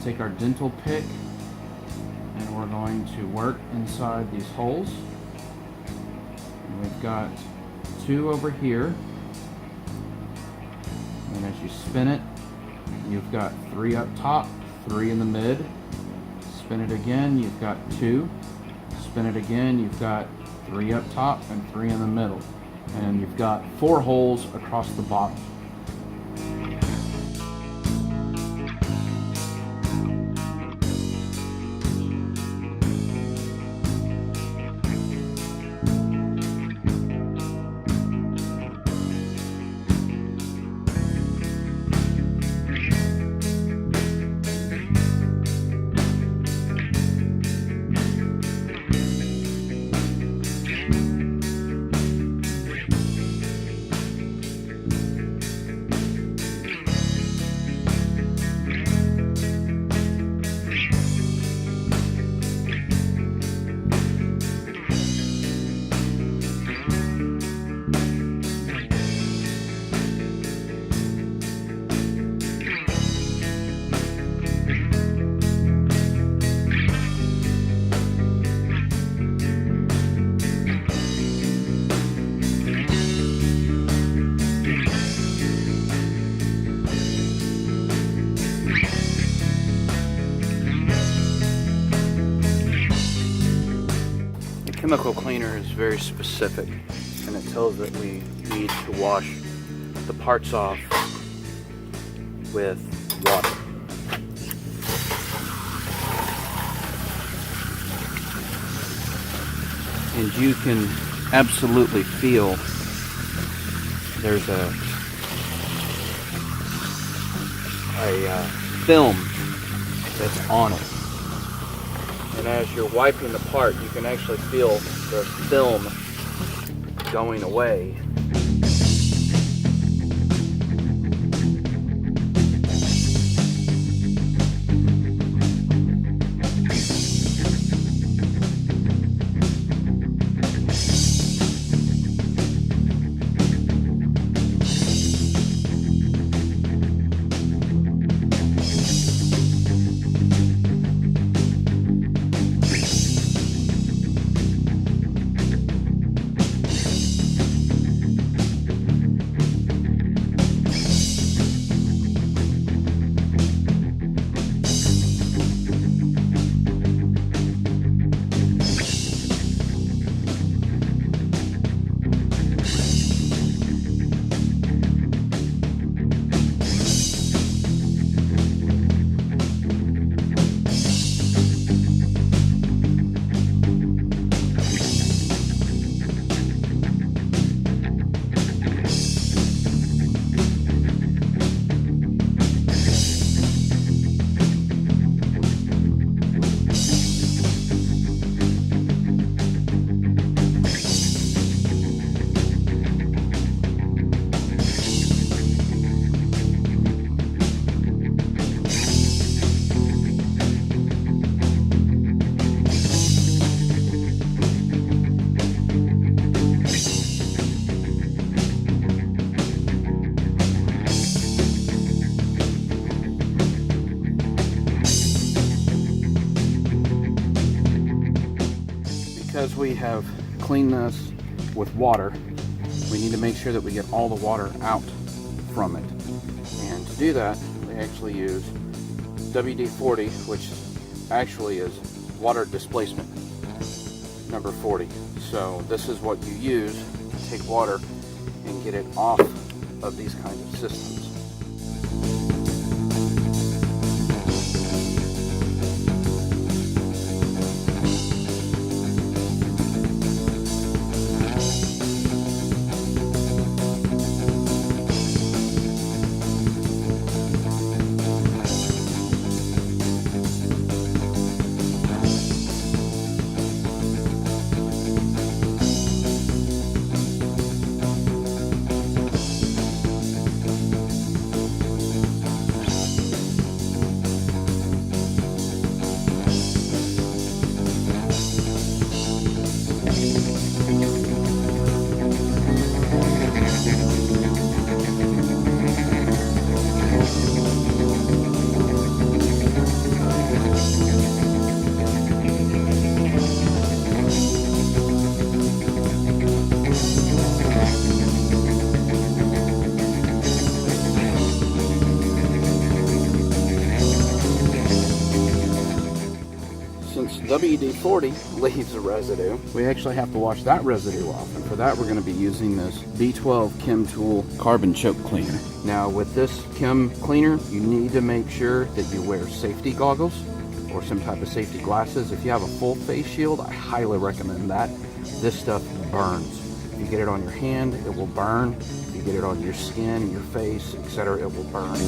take our dental pick and we're going to work inside these holes. And we've got 2 over here, and as you spin it, you've got 3 up top, 3 in the mid. Spin it again, you've got 2. Spin it again, you've got 3 up top and 3 in the middle. And you've got 4 holes across the bottom. Chemical cleaner is very specific, and it tells that we need to wash the parts off with water. And you can absolutely feel there's a film that's on it. And as you're wiping the part, you can actually feel the film going away. Because we have cleaned this with water, we need to make sure that we get all the water out from it. And to do that, we actually use WD-40, which actually is water displacement, number 40. So this is what you use to take water and get it off of these kinds of systems. WD-40 leaves a residue. We actually have to wash that residue off, and for that we're going to be using this B12 Chem Tool Carbon Choke Cleaner. Now with this chem cleaner, you need to make sure that you wear safety goggles or some type of safety glasses. If you have a full face shield, I highly recommend that. This stuff burns. If you get it on your hand, it will burn. If you get it on your skin, your face, etc., it will burn.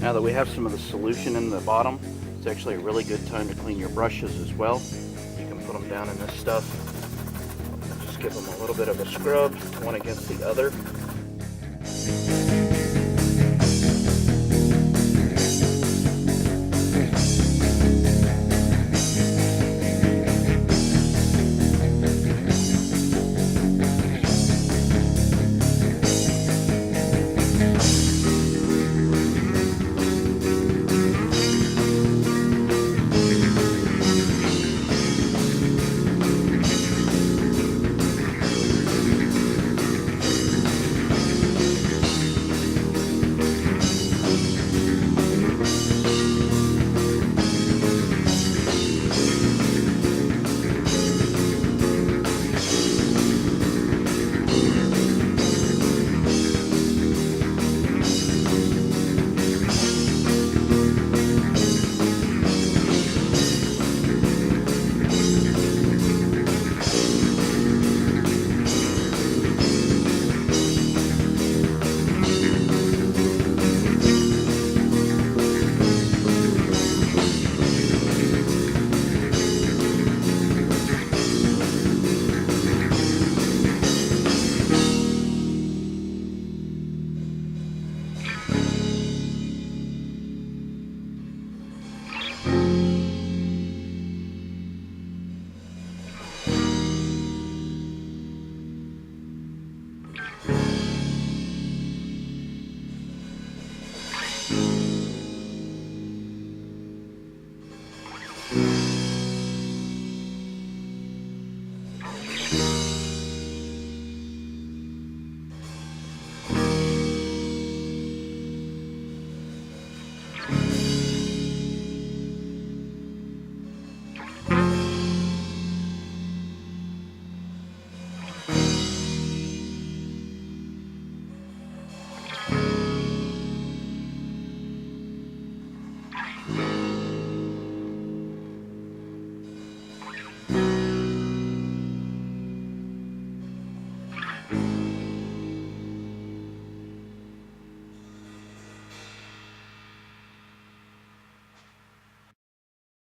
Now that we have some of the solution in the bottom, it's actually a really good time to clean your brushes as well. You can put them down in this stuff. Just give them a little bit of a scrub, one against the other.